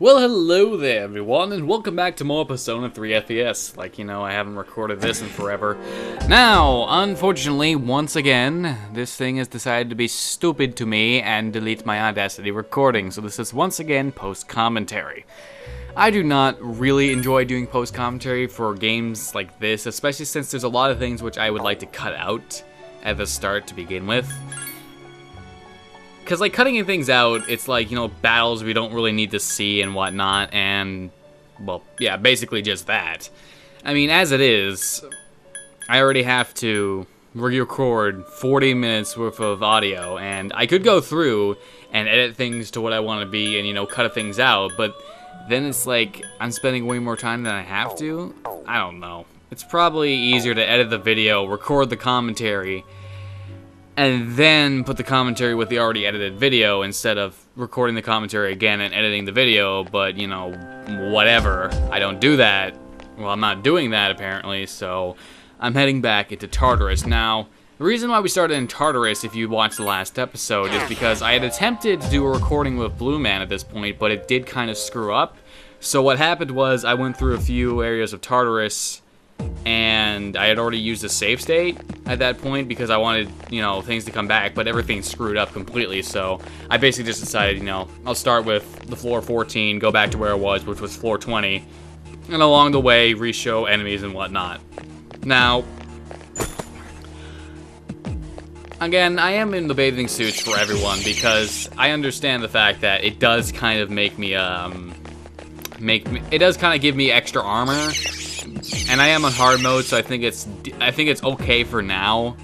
Well, hello there, everyone, and welcome back to more Persona 3 FES. Like, I haven't recorded this in forever. Now, unfortunately, once again, this thing has decided to be stupid to me and delete my Audacity recording, so this is once again post-commentary. I do not really enjoy doing post-commentary for games like this, especially since there's a lot of things which I would like to cut out at the start to begin with. Because, like, cutting things out, it's like, battles we don't really need to see and whatnot, and, well, yeah, basically just that. I mean, as it is, I already have to re-record 40 minutes worth of audio, and I could go through and edit things to what I want to be and, cut things out, but then it's like, I'm spending way more time than I have to? I don't know. It's probably easier to edit the video, record the commentary, and then put the commentary with the already edited video instead of recording the commentary again and editing the video, but, whatever. I don't do that. Well, I'm not doing that, apparently, so I'm heading back into Tartarus. Now, the reason why we started in Tartarus, if you watched the last episode, is because I had attempted to do a recording with Blue Man at this point, but it did kind of screw up. So what happened was I went through a few areas of Tartarus, and I had already used a save state at that point because I wanted, things to come back, but everything screwed up completely, so I basically just decided, I'll start with the floor 14, go back to where I was, which was floor 20, and along the way, re-show enemies and whatnot. Now, again, I am in the bathing suits for everyone because I understand the fact that it does kind of make me, it does kind of give me extra armor. And I am on hard mode, so I think it's okay for now.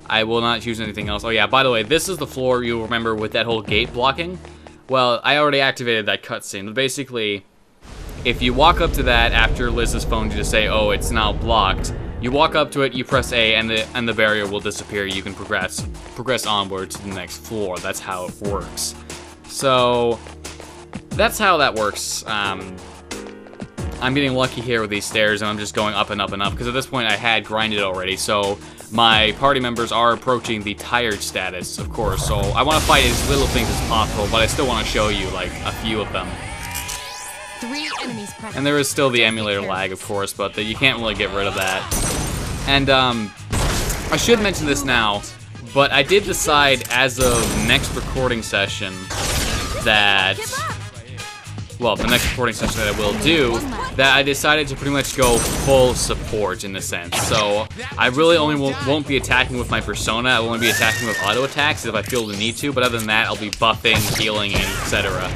I will not choose anything else. Oh yeah, by the way, this is the floor you'll remember with that whole gate blocking. Well, I already activated that cutscene. But basically, if you walk up to that after Liz's phoned you to say, oh, it's now blocked, you walk up to it, you press A, and the barrier will disappear. You can progress onward to the next floor. That's how it works. So that's how that works. I'm getting lucky here with these stairs, and I'm just going up and up and up, because at this point I had grinded already, so my party members are approaching the tired status, of course, so I want to fight as little things as possible, but I still want to show you, like, a few of them. And there is still the emulator lag, of course, but you can't really get rid of that. And, I should mention this now, but I did decide as of next recording session that... well, the next recording session that I will do, that I decided to pretty much go full support in a sense. So I really only won't be attacking with my persona. I will only be attacking with auto attacks if I feel the need to. But other than that, I'll be buffing, healing, and etc.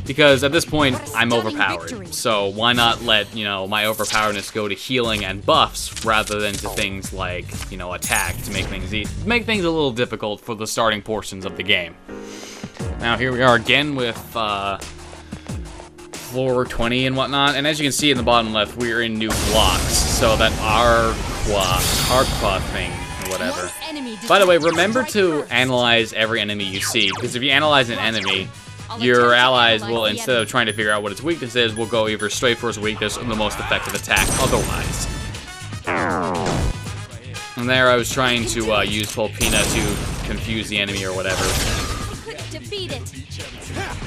Because at this point, I'm overpowered. So why not let my overpoweredness go to healing and buffs rather than to things like attack to make things a little difficult for the starting portions of the game. Now here we are again with floor 20 and whatnot, and as you can see in the bottom left, we're in new blocks, so that Arqua thing, or whatever. By the way, remember to analyze every enemy you see, because if you analyze an enemy, your allies will, instead of trying to figure out what its weakness is, will go either straight for its weakness or the most effective attack otherwise. And there I was trying to use Pulpina to confuse the enemy or whatever.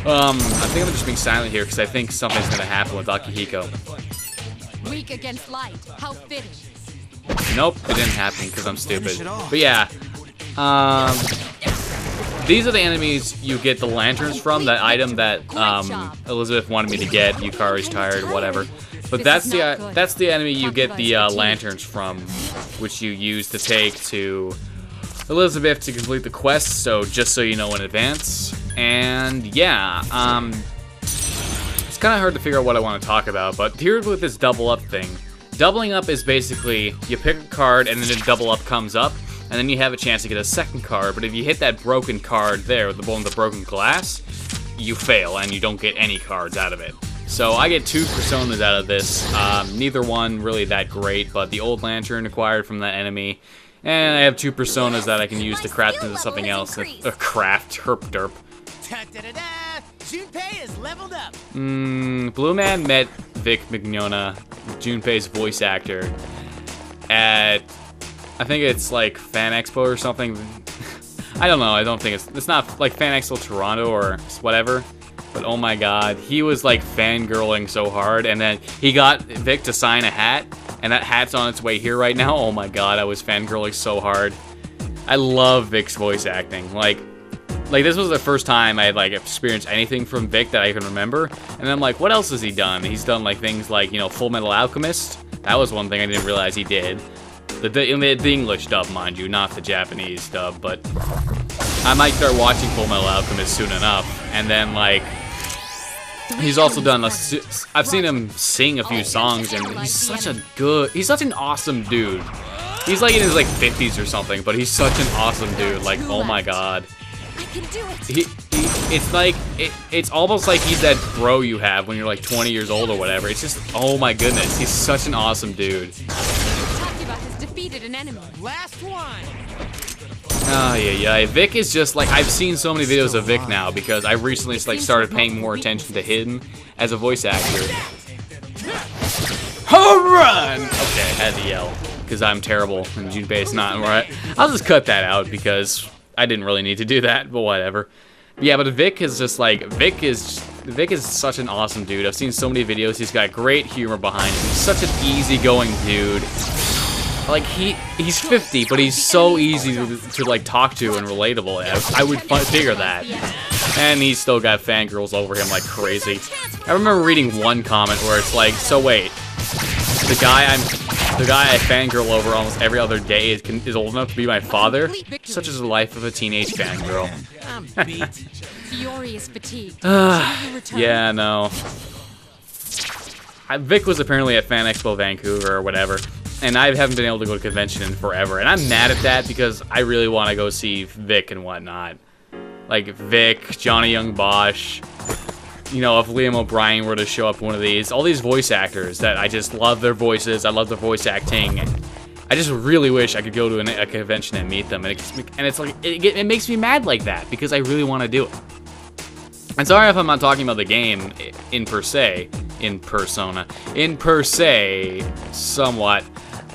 I think I'm just being silent here because I think something's gonna happen with Akihiko. Weak against light. How fitting. Nope, it didn't happen because I'm stupid. But yeah, these are the enemies you get the lanterns from. That item that Elizabeth wanted me to get. Yukari's tired, whatever. But that's the enemy you get the lanterns from, which you use to take to Elizabeth to complete the quest. So just so you know in advance. And yeah, it's kind of hard to figure out what I want to talk about, but here's with this double up thing. Doubling up is basically, you pick a card and then a double up comes up, and then you have a chance to get a second card, but if you hit that broken card there, the one with the broken glass, you fail and you don't get any cards out of it. So I get 2 personas out of this, neither one really that great, but the old lantern acquired from that enemy, and I have 2 personas that I can use to craft into something else, craft, herp derp. Junpei is leveled up. Blue Man met Vic Mignogna, Junpei's voice actor, at, I think it's like Fan Expo or something. I don't know, I don't think it's not like Fan Expo Toronto or whatever. But oh my god, he was like fangirling so hard, and then he got Vic to sign a hat, and that hat's on its way here right now. Oh my god, I was fangirling so hard. I love Vic's voice acting. Like this was the first time I had like experienced anything from Vic that I can remember, and I'm like, what else has he done? He's done like things like, you know, Full Metal Alchemist. That was one thing I didn't realize he did. The English dub, mind you, not the Japanese dub, but I might start watching Full Metal Alchemist soon enough, and then like. He's also done I've seen him sing a few songs, and he's such an awesome dude. He's like in his like 50s or something, but he's such an awesome dude. Like, oh my god. I can do it. It's like, it's almost like he's that bro you have when you're like 20 years old or whatever. It's just, oh my goodness, he's such an awesome dude. Takuba has defeated an enemy. Last one. Oh yeah. Vic is just like, I've seen so many videos of Vic now because I recently like started paying more attention to him as a voice actor. Home run! Okay, I had to yell because I'm terrible and Junpei's not. Right? I'll just cut that out because I didn't really need to do that, but whatever. Yeah, but Vic is just like, Vic is such an awesome dude. I've seen so many videos. He's got great humor behind him. He's such an easygoing dude. Like, he's 50, but he's so easy to like talk to and relatable. I would figure that. And he's still got fangirls over him like crazy. I remember reading one comment where it's like, so wait, the guy I fangirl over almost every other day is old enough to be my father? Such is the life of a teenage fangirl. I'm beat. Fury is fatigued. Yeah, no. Vic was apparently at Fan Expo Vancouver or whatever, and I haven't been able to go to convention in forever, and I'm mad at that because I really want to go see Vic and whatnot. Like Vic, Johnny Young Bosch, you know, if Liam O'Brien were to show up one of these, all these voice actors that I just love their voices, I love their voice acting, I just really wish I could go to a convention and meet them, and it's like, it makes me mad like that because I really want to do it. And sorry if I'm not talking about the game in per se, somewhat,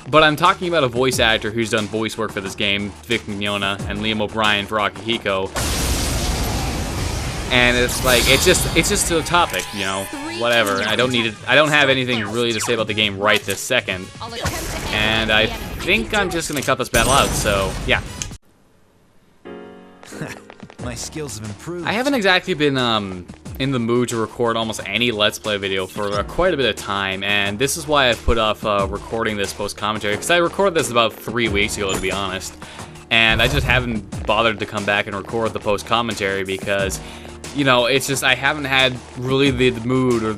but I'm talking about a voice actor who's done voice work for this game, Vic Mignogna and Liam O'Brien for Akihiko. And it's like, it's just to the topic, you know, whatever. I don't have anything really to say about the game right this second. And I think I'm just gonna cut this battle out, so yeah. My skills have improved. I haven't exactly been in the mood to record almost any Let's Play video for quite a bit of time, and this is why I've put off recording this post-commentary, because I recorded this about 3 weeks ago, to be honest, and I just haven't bothered to come back and record the post-commentary because, you know, it's just I haven't had really the mood or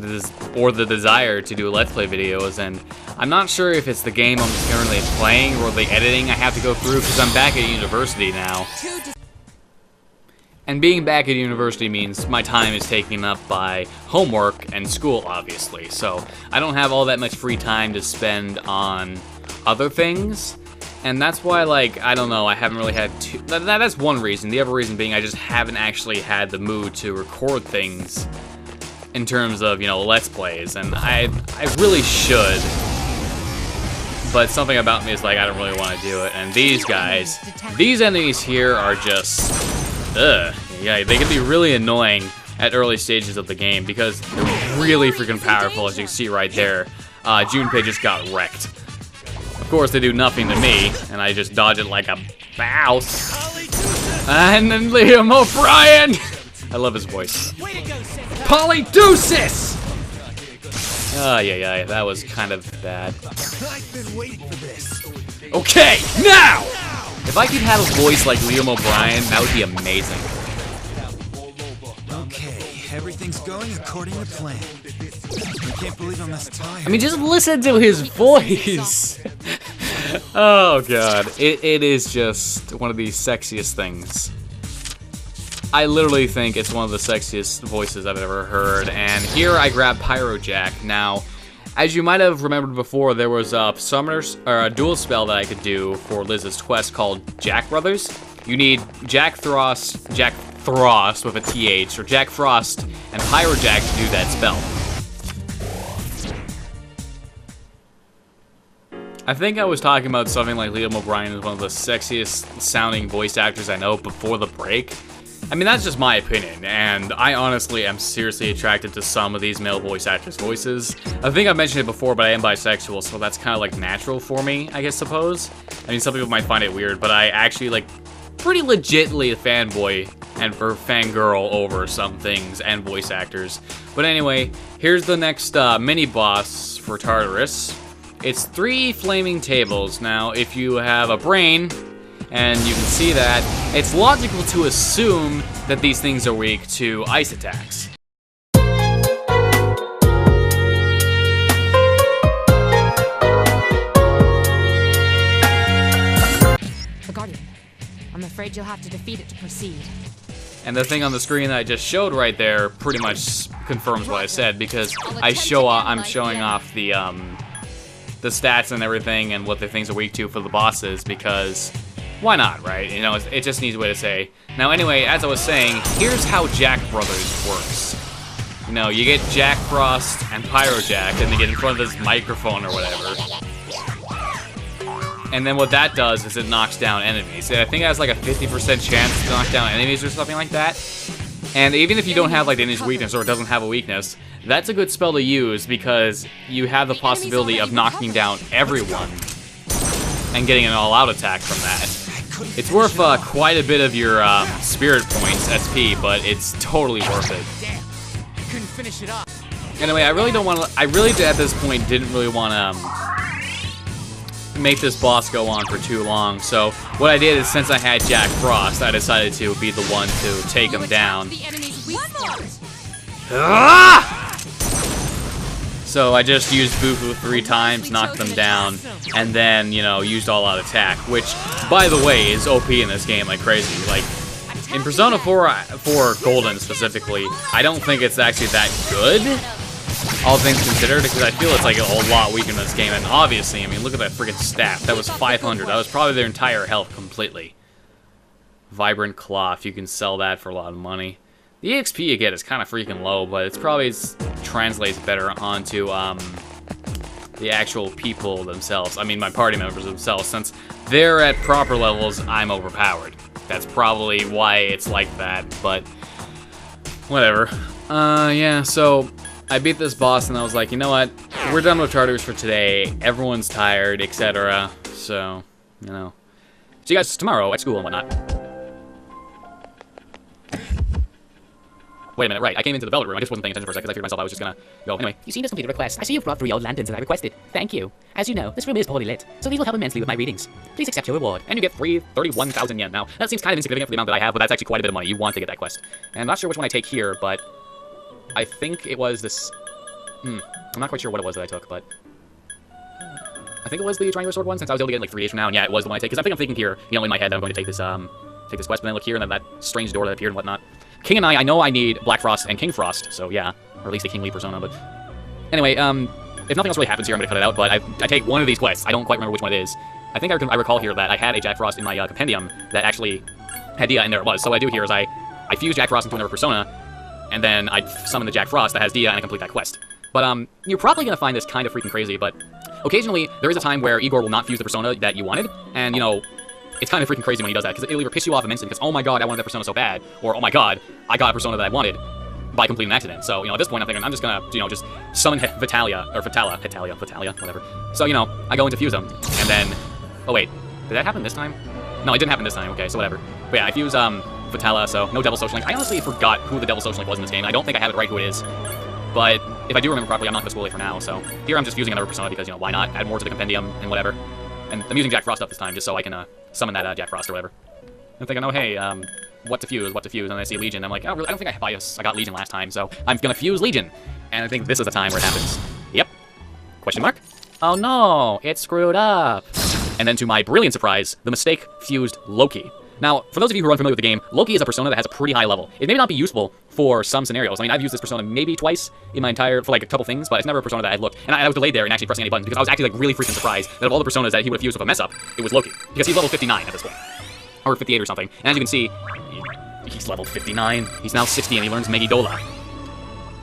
the desire to do Let's Play videos, and I'm not sure if it's the game I'm currently playing or the editing I have to go through, because I'm back at university now. And being back at university means my time is taken up by homework and school, obviously. So I don't have all that much free time to spend on other things. And that's why, like, I don't know, I haven't really had that's one reason. The other reason being I just haven't actually had the mood to record things in terms of, you know, Let's Plays. And I really should. But something about me is like, I don't really want to do it. And these guys, these enemies here are just... ugh. Yeah, they can be really annoying at early stages of the game because they're really freaking powerful, as you can see right there. Junpei just got wrecked. Of course, they do nothing to me, and I just dodge it like a mouse. And then Liam O'Brien! I love his voice. Polydeuces! Oh, yeah, that was kind of bad. I've been waiting for this. Okay, now! If I could have a voice like Liam O'Brien, that would be amazing. Okay, everything's going according to plan. I can't believe I'm this tired. I mean, just listen to his voice. Oh god, it is just one of the sexiest things. I literally think it's one of the sexiest voices I've ever heard, and here I grab Pyrojack. Now, as you might have remembered before, there was a a dual spell that I could do for Liz's quest called Jack Brothers. You need Jack Frost with a TH, or Jack Frost and Pyrojack to do that spell. I think I was talking about something like Liam O'Brien is one of the sexiest sounding voice actors I know before the break. I mean, that's just my opinion, and I honestly am seriously attracted to some of these male voice actors' voices. I think I've mentioned it before, but I am bisexual, so that's kind of like natural for me, I guess, suppose. I mean, some people might find it weird, but I actually like pretty legitly fanboy and fangirl over some things and voice actors. But anyway, here's the next mini-boss for Tartarus. It's 3 flaming tables. Now, if you have a brain, and you can see that, it's logical to assume that these things are weak to ice attacks. The Guardian. I'm afraid you'll have to defeat it to proceed. And the thing on the screen that I just showed right there pretty much confirms what I said, because I'm showing off the stats and everything and what the things are weak to for the bosses, because why not, right? You know, it just needs a way to say. Now, anyway, as I was saying, here's how Jack Brothers works. You know, you get Jack Frost and Pyrojack, and they get in front of this microphone or whatever. And then what that does is it knocks down enemies. And I think it has like a 50% chance to knock down enemies or something like that. And even if you don't have like the enemy's weakness, or it doesn't have a weakness, that's a good spell to use, because you have the possibility of knocking down everyone and getting an all-out attack from that. It's worth quite a bit of your spirit points, SP, but it's totally worth it. Damn, I couldn't finish it up. Anyway, I really at this point didn't really want to make this boss go on for too long. So what I did is, since I had Jack Frost, I decided to be the one to take him down. So I just used Bufu 3 times, knocked them down, and then, you know, used all-out attack, which, by the way, is OP in this game like crazy. Like, in Persona 4 Golden specifically, I don't think it's actually that good, all things considered, because I feel it's like a lot weaker in this game. And obviously, I mean, look at that freaking stat. That was 500. That was probably their entire health completely. Vibrant Cloth, you can sell that for a lot of money. The EXP you get is kind of freaking low, but it's probably translates better onto the actual people themselves. I mean, my party members themselves. Since they're at proper levels, I'm overpowered. That's probably why it's like that, but whatever. Yeah, so I beat this boss, and I was like, you know what? We're done with Tartarus for today. Everyone's tired, etc. So, you know. See you guys tomorrow at school and whatnot. Wait a minute, right, I came into the Velvet Room. I just wasn't paying attention for a second, because I figured myself I was just gonna go. Anyway. You seem to complete a request. I see you've brought 3 old lanterns that I requested. Thank you. As you know, this room is poorly lit, so these will help immensely with my readings. Please accept your reward. And you get 31,000 yen. Now, that seems kind of insignificant for the amount that I have, but that's actually quite a bit of money. You want to get that quest. And I'm not sure which one I take here, but I think it was this... I'm not quite sure what it was that I took, but... I think it was the Triangular Sword one, since I was able to get like 3 days from now, and yeah, it was the one I take, because I think I'm thinking here, you know, in my head that I'm going to take this quest, but then look here, and then that strange door that appeared and whatnot. King and I know I need Black Frost and King Frost, so yeah. Or at least the Kingly persona, but... Anyway, if nothing else really happens here, I'm gonna cut it out, but I take one of these quests. I don't quite remember which one it is. I think I recall here that I had a Jack Frost in my compendium that actually had Dia, and there it was. So what I do here is I fuse Jack Frost into another persona, and then I summon the Jack Frost that has Dia, and I complete that quest. But, you're probably gonna find this kind of freaking crazy, but occasionally there is a time where Igor will not fuse the persona that you wanted, and, you know, it's kind of freaking crazy when he does that, because it'll either piss you off immensely because, oh my god, I wanted that persona so bad, or, oh my god, I got a persona that I wanted by completing an accident. So, you know, at this point I'm thinking I'm just gonna, you know, just summon Vitalia, whatever. So, you know, I go into fuse them, and then, oh wait, did that happen this time? No, it didn't happen this time, okay, so whatever. But yeah, I fuse, Vitala, so no Devil Social Link. I honestly forgot who the Devil Social Link was in this game. I don't think I have it right who it is. But if I do remember properly, I'm not gonna spoil it for now, so here I'm just fusing another persona because, you know, why not? Add more to the compendium and whatever. And I'm using Jack Frost up this time just so I can summon that Jack Frost or whatever. I'm thinking, oh hey, what to fuse, and then I see Legion. I'm like, oh, really? I don't think I got Legion last time, so I'm gonna fuse Legion. And I think this is the time where it happens. Yep. Question mark? Oh no, it screwed up. And then to my brilliant surprise, the mistake fused Loki. Now, for those of you who are unfamiliar with the game, Loki is a persona that has a pretty high level. It may not be useful for some scenarios. I mean, I've used this persona maybe twice in my entire, for like a couple things, but it's never a persona that I've looked. And I was delayed there in actually pressing any buttons because I was actually like really freaking surprised that of all the personas that he would have used with a mess up, it was Loki. Because he's level 59 at this point. Or 58 or something. And as you can see, he's level 59. He's now 60 and he learns Megidola.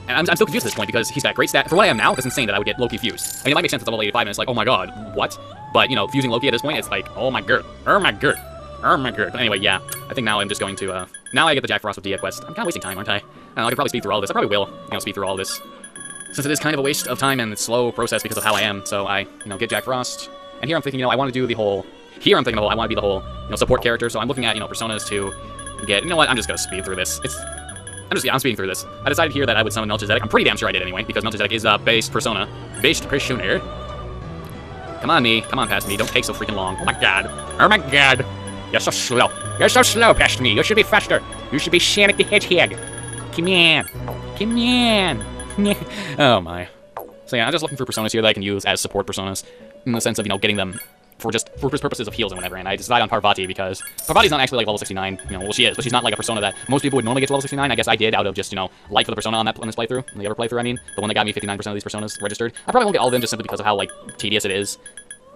And I'm still confused at this point because he's got great stat. For what I am now, that's insane that I would get Loki fused. I mean, it might make sense at level 85 and it's like, oh my god, what? But, you know, fusing Loki at this point, it's like, oh my god, oh my god. Oh my god. But anyway, yeah. I think now I'm just going to, now I get the Jack Frost with Dia quest. I'm kind of wasting time, aren't I? I don't know, I could probably speed through all of this. I probably will, speed through all of this. Since it is kind of a waste of time and it's slow process because of how I am, so I, get Jack Frost. And here I'm thinking, I want to do the whole... Here I'm thinking, I want to be the whole, support character, so I'm looking at, personas to get... You know what, I'm just going to speed through this. I'm speeding through this. I decided here that I would summon Melchizedek. I'm pretty damn sure I did anyway, because Melchizedek is based persona. Based persona. Come on, me. Come on past me. Don't take so freaking long. Oh my god. Oh my god. You're so slow. You're so slow past me. You should be faster. You should be Sonic the Hedgehog. Come on. Come on. Oh my. So yeah, I'm just looking for personas here that I can use as support personas. In the sense of, getting them for purposes of heals and whatever. And I decided on Parvati because Parvati's not actually like level 69. Well, she is, but she's not like a persona that most people would normally get to level 69. I guess I did out of just, like for the persona on this playthrough, the other playthrough, I mean. The one that got me 59% of these personas registered. I probably won't get all of them just simply because of how, tedious it is.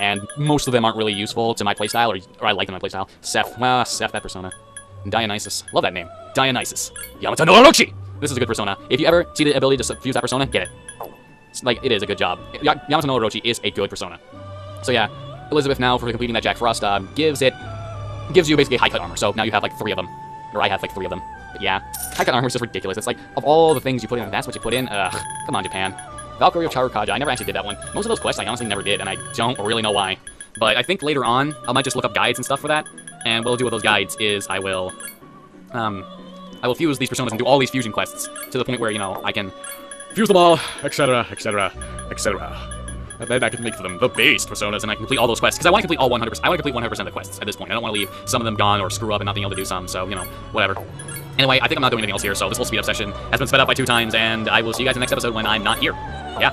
And most of them aren't really useful to my playstyle, or I like them in my playstyle. Seth, that persona. Dionysus. Love that name. Dionysus. Yamato no Orochi! This is a good persona. If you ever see the ability to fuse that persona, get it. It is a good job. Yamato no Orochi is a good persona. So yeah, Elizabeth now, for completing that Jack Frost, gives you basically high cut armor. So now you have 3 of them. Or I have 3 of them. But yeah, high cut armor is just ridiculous. It's of all the things you put in, that's what you put in. Ugh, come on, Japan. Valkyrie of Charukaja, I never actually did that one. Most of those quests I honestly never did, and I don't really know why. But I think later on, I might just look up guides and stuff for that. And what I'll do with those guides is I will fuse these personas and do all these fusion quests to the point where, I can fuse them all, etc., etc., etc. And then I can make them the based personas, and I can complete all those quests. Because I want to complete all 100%. I want to complete 100% of the quests at this point. I don't want to leave some of them gone or screw up and not being able to do some, so, whatever. Anyway, I think I'm not doing anything else here, so this whole speed up session has been sped up by 2 times, and I will see you guys in the next episode when I'm not here. Yeah.